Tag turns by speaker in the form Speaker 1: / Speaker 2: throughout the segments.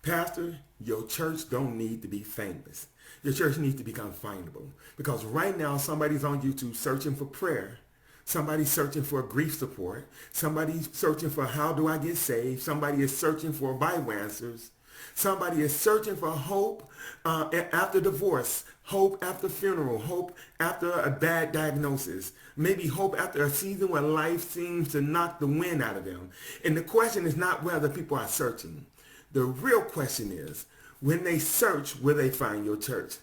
Speaker 1: Pastor, your church don't need to be famous. Your church needs to become findable. Because right now, somebody's on YouTube searching for prayer. Somebody's searching for grief support. Somebody's searching for how do I get saved. Somebody is searching for Bible answers. Somebody is searching for hope after divorce, hope after funeral, hope after a bad diagnosis, maybe hope after a season where life seems to knock the wind out of them. And the question is not whether people are searching. The real question is, when they search, will they find your church?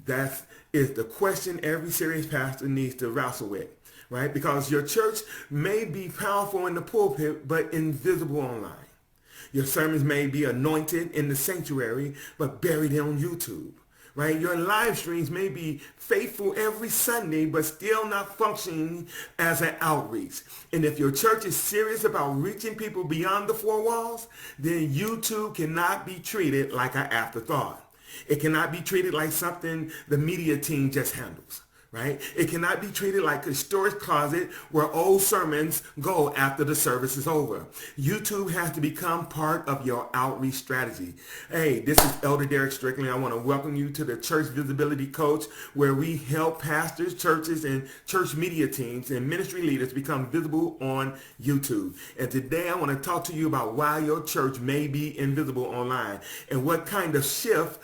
Speaker 1: That is the question every serious pastor needs to wrestle with, right? Because your church may be powerful in the pulpit, but invisible online. Your sermons may be anointed in the sanctuary, but buried on YouTube, right? Your live streams may be faithful every Sunday, but still not functioning as an outreach. And if your church is serious about reaching people beyond the four walls, then YouTube cannot be treated like an afterthought. It cannot be treated like something the media team just handles. Right? It cannot be treated like a storage closet where old sermons go after the service is over. YouTube has to become part of your outreach strategy. Hey, this is Elder Derrick Strickland. I want to welcome you to the Church Visibility Coach, where we help pastors, churches, and church media teams and ministry leaders become visible on YouTube. And today I want to talk to you about why your church may be invisible online and what kind of shift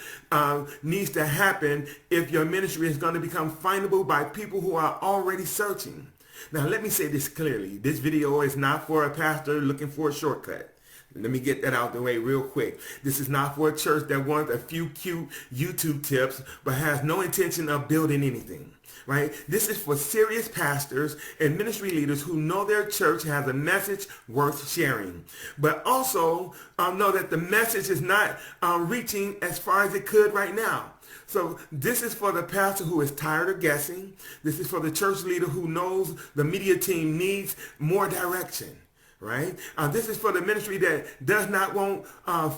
Speaker 1: needs to happen if your ministry is going to become findable by people who are already searching. Now, let me say this clearly. This video is not for a pastor looking for a shortcut. Let me get that out the way real quick. This is not for a church that wants a few cute YouTube tips but has no intention of building anything. Right? This is for serious pastors and ministry leaders who know their church has a message worth sharing, but also know that the message is not reaching as far as it could right now. So this is for the pastor who is tired of guessing. This is for the church leader who knows the media team needs more direction. Right? This is for the ministry that does not want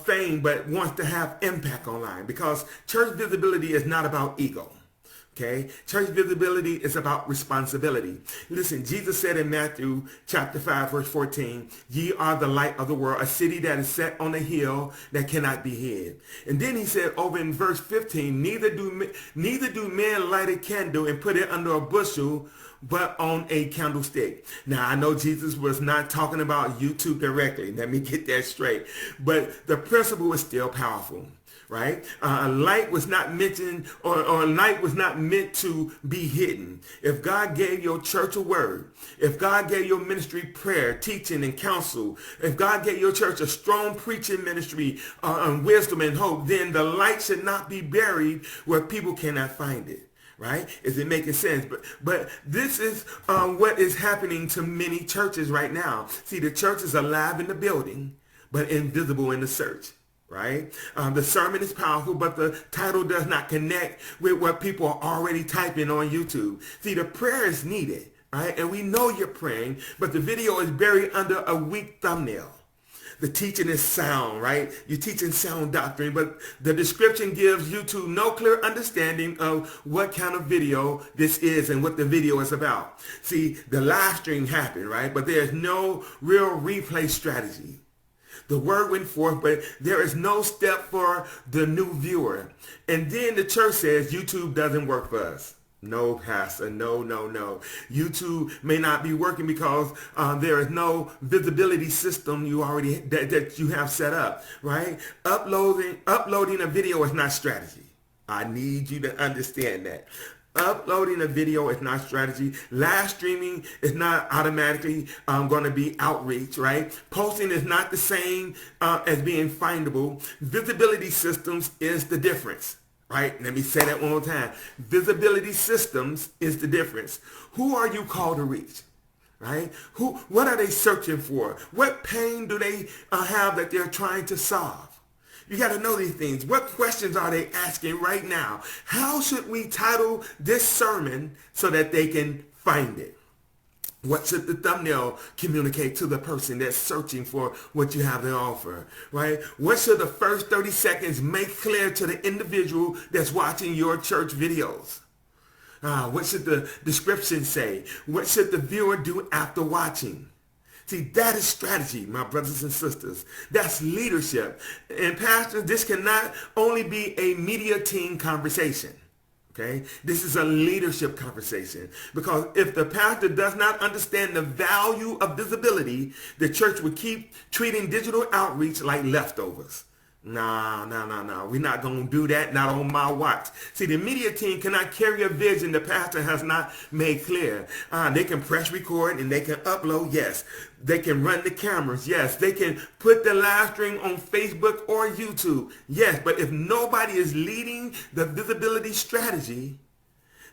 Speaker 1: fame but wants to have impact online, because church visibility is not about ego. Okay? Church visibility is about responsibility. Listen, Jesus said in Matthew chapter 5, verse 14, ye are the light of the world, a city that is set on a hill that cannot be hid. And then he said over in verse 15, neither do men light a candle and put it under a bushel, but on a candlestick. Now, I know Jesus was not talking about YouTube directly. Let me get that straight. But the principle is still powerful. Right? Light was not mentioned, or light was not meant to be hidden. If God gave your church a word, if God gave your ministry prayer, teaching, and counsel, if God gave your church a strong preaching ministry on wisdom and hope, then the light should not be buried where people cannot find it. Right? Is it making sense? But this is what is happening to many churches right now. See, the church is alive in the building, but invisible in the search. Right? The sermon is powerful, but the title does not connect with what people are already typing on YouTube. See, the prayer is needed, right? And we know you're praying, but the video is buried under a weak thumbnail. The teaching is sound, right? You're teaching sound doctrine, but the description gives YouTube no clear understanding of what kind of video this is and what the video is about. See, the live stream happened, right? But there's no real replay strategy. The word went forth, but there is no step for the new viewer. And then the church says YouTube doesn't work for us. No, pastor, no. YouTube may not be working because there is no visibility system that you have set up, right? Uploading a video is not strategy. I need you to understand that. Uploading a video is not strategy. Live streaming is not automatically going to be outreach, right? Posting is not the same as being findable. Visibility systems is the difference, right? Let me say that one more time. Visibility systems is the difference. Who are you called to reach? Right? What are they searching for? What pain do they have that they're trying to solve? You got to know these things. What questions are they asking right now? How should we title this sermon so that they can find it? What should the thumbnail communicate to the person that's searching for what you have to offer, right? What should the first 30 seconds make clear to the individual that's watching your church videos? What should the description say? What should the viewer do after watching? See, that is strategy, my brothers and sisters. That's leadership. And pastors, this cannot only be a media team conversation. Okay? This is a leadership conversation. Because if the pastor does not understand the value of visibility, the church will keep treating digital outreach like leftovers. No. We're not going to do that. Not on my watch. See, the media team cannot carry a vision the pastor has not made clear. They can press record and they can upload. Yes. They can run the cameras. Yes. They can put the live stream on Facebook or YouTube. Yes. But if nobody is leading the visibility strategy,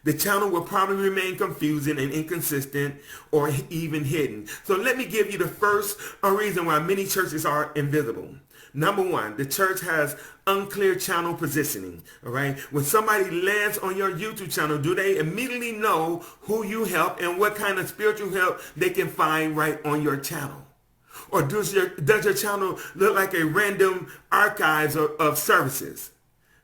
Speaker 1: the channel will probably remain confusing and inconsistent or even hidden. So let me give you the first reason why many churches are invisible. Number one, the church has unclear channel positioning. All right. When somebody lands on your YouTube channel, do they immediately know who you help and what kind of spiritual help they can find right on your channel? Or does your channel look like a random archives of services?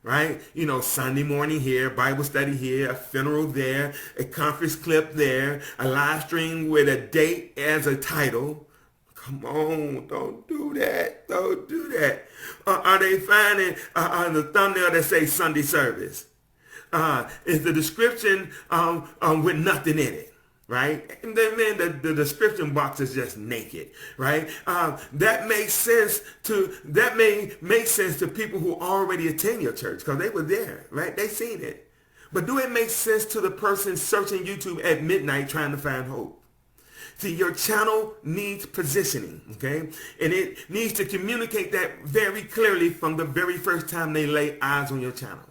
Speaker 1: Right? You know, Sunday morning here, Bible study here, a funeral there, a conference clip there, a live stream with a date as a title. Come on, don't do that. Don't do that. Are they finding on the thumbnail that says Sunday service? Is the description with nothing in it? Right? And then, man, the description box is just naked, right? That makes sense that may make sense to people who already attend your church because they were there, right? They seen it. But do it make sense to the person searching YouTube at midnight trying to find hope? See, your channel needs positioning, okay? And it needs to communicate that very clearly from the very first time they lay eyes on your channel.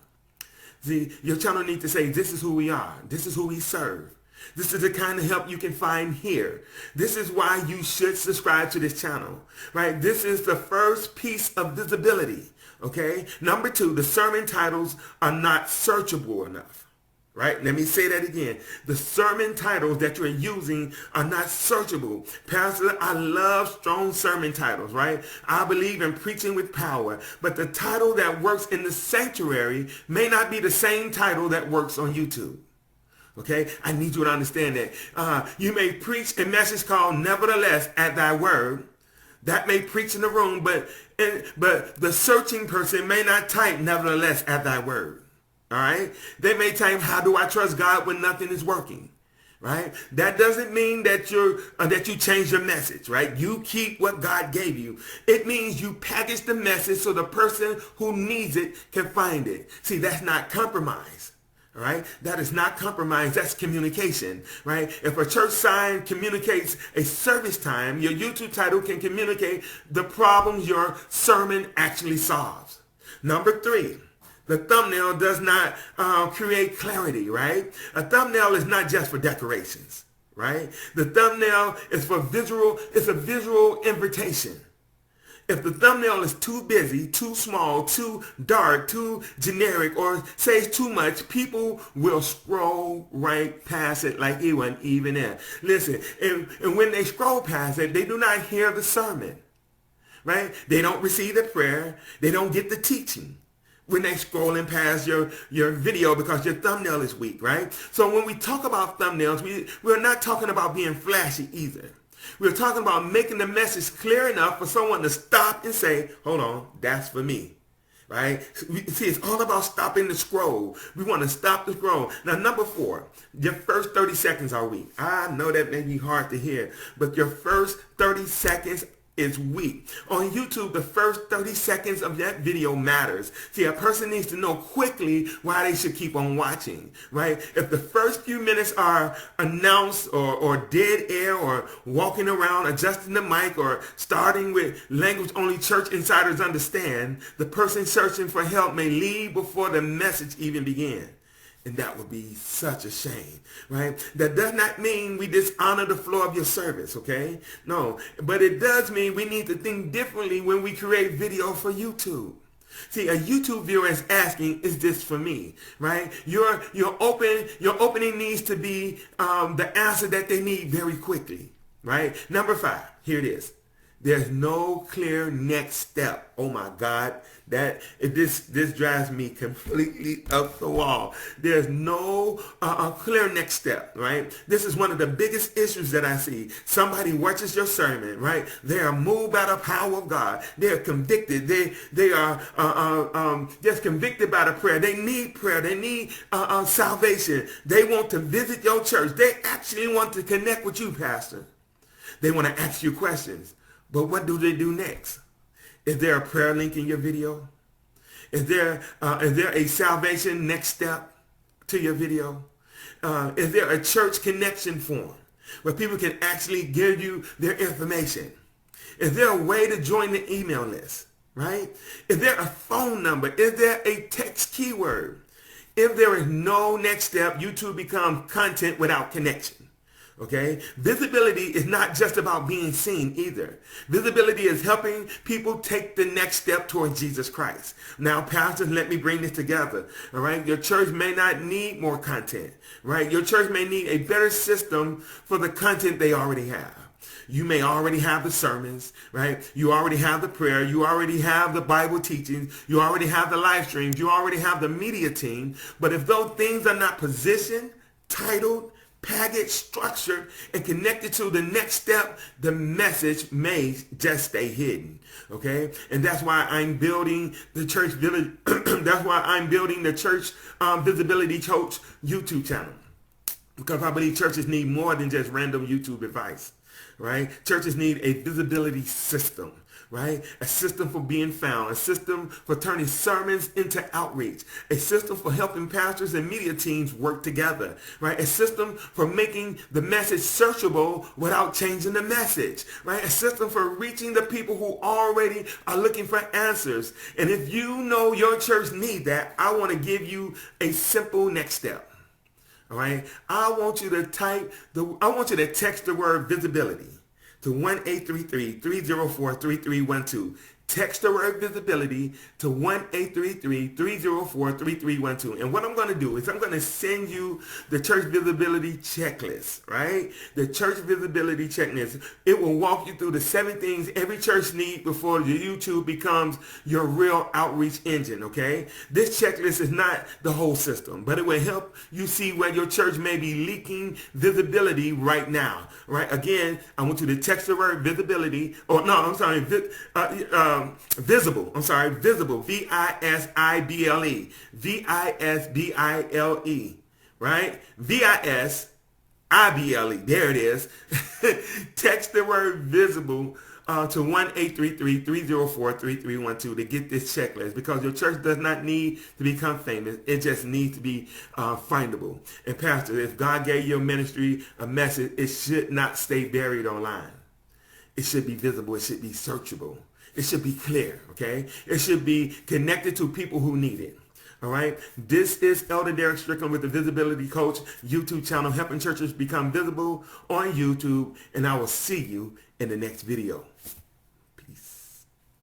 Speaker 1: See, your channel needs to say, this is who we are. This is who we serve. This is the kind of help you can find here. This is why you should subscribe to this channel, right? This is the first piece of visibility, okay? Number two, the sermon titles are not searchable enough. Right? Let me say that again. The sermon titles that you're using are not searchable. Pastor, I love strong sermon titles, right? I believe in preaching with power. But the title that works in the sanctuary may not be the same title that works on YouTube. Okay? I need you to understand that. You may preach a message called Nevertheless at Thy Word. That may preach in the room, but the searching person may not type Nevertheless at Thy Word. All right. They may type, how do I trust God when nothing is working? Right. That doesn't mean that you change your message. Right. You keep what God gave you. It means you package the message so the person who needs it can find it. See, that's not compromise. All right. That is not compromise. That's communication. Right. If a church sign communicates a service time, your YouTube title can communicate the problems your sermon actually solves. Number three. The thumbnail does not create clarity, right? A thumbnail is not just for decorations, right? The thumbnail is for visual, it's a visual invitation. If the thumbnail is too busy, too small, too dark, too generic, or says too much, people will scroll right past it like it wasn't even there. Listen, and when they scroll past it, they do not hear the sermon, right? They don't receive the prayer. They don't get the teaching when they're scrolling past your video because your thumbnail is weak, right? So when we talk about thumbnails, we're not talking about being flashy either. We're talking about making the message clear enough for someone to stop and say, hold on, that's for me, right? See, it's all about stopping the scroll. We want to stop the scroll. Now, number four, your first 30 seconds are weak. I know that may be hard to hear, but your first 30 seconds is weak. On YouTube, the first 30 seconds of that video matters. See, a person needs to know quickly why they should keep on watching, right? If the first few minutes are announced or dead air or walking around, adjusting the mic or starting with language only church insiders understand, the person searching for help may leave before the message even began. And that would be such a shame, right? That does not mean we dishonor the flow of your service, okay? No, but it does mean we need to think differently when we create video for YouTube. See, a YouTube viewer is asking, is this for me, right? Your opening needs to be the answer that they need very quickly, right? Number five, here it is. There's no clear next step. Oh my God, this drives me completely up the wall. There's no clear next step, right? This is one of the biggest issues that I see. Somebody watches your sermon, right? They are moved by the power of God. They are convicted. They are just convicted by the prayer. They need prayer. They need salvation. They want to visit your church. They actually want to connect with you, Pastor. They want to ask you questions. But what do they do next? Is there a prayer link in your video? Is there a salvation next step to your video? Is there a church connection form where people can actually give you their information? Is there a way to join the email list, right? Is there a phone number? Is there a text keyword? If there is no next step, YouTube becomes content without connection. Okay? Visibility is not just about being seen either. Visibility is helping people take the next step towards Jesus Christ. Now, pastors, let me bring this together. All right? Your church may not need more content, right? Your church may need a better system for the content they already have. You may already have the sermons, right? You already have the prayer. You already have the Bible teachings. You already have the live streams. You already have the media team. But if those things are not positioned, titled, packaged, structured, and connected to the next step, the message may just stay hidden. Okay? And that's why I'm building the church village. That's why I'm building the church visibility coach YouTube channel. Because I believe churches need more than just random YouTube advice. Right? Churches need a visibility system. Right? A system for being found, a system for turning sermons into outreach, a system for helping pastors and media teams work together, right? A system for making the message searchable without changing the message, right? A system for reaching the people who already are looking for answers. And if you know your church needs that, I want to give you a simple next step. All right? I want you to text the word visibility to 1-833-304-3312. Text the word visibility to 1-833-304-3312. And what I'm going to do is I'm going to send you the church visibility checklist, right? The church visibility checklist. It will walk you through the 7 things every church needs before your YouTube becomes your real outreach engine, okay? This checklist is not the whole system, but it will help you see where your church may be leaking visibility right now, right? Again, I want you to text the word visibility, visible. Visible. V-I-S-I-B-L-E. V-I-S-B-I-L-E. Right? V-I-S-I-B-L-E. There it is. Text the word visible to 1-833-304-3312 to get this checklist, because your church does not need to become famous. It just needs to be findable. And Pastor, if God gave your ministry a message, it should not stay buried online. It should be visible. It should be searchable. It should be clear, okay? It should be connected to people who need it, all right? This is Elder Derrick Strickland with the Visibility Coach YouTube channel, helping churches become visible on YouTube, and I will see you in the next video.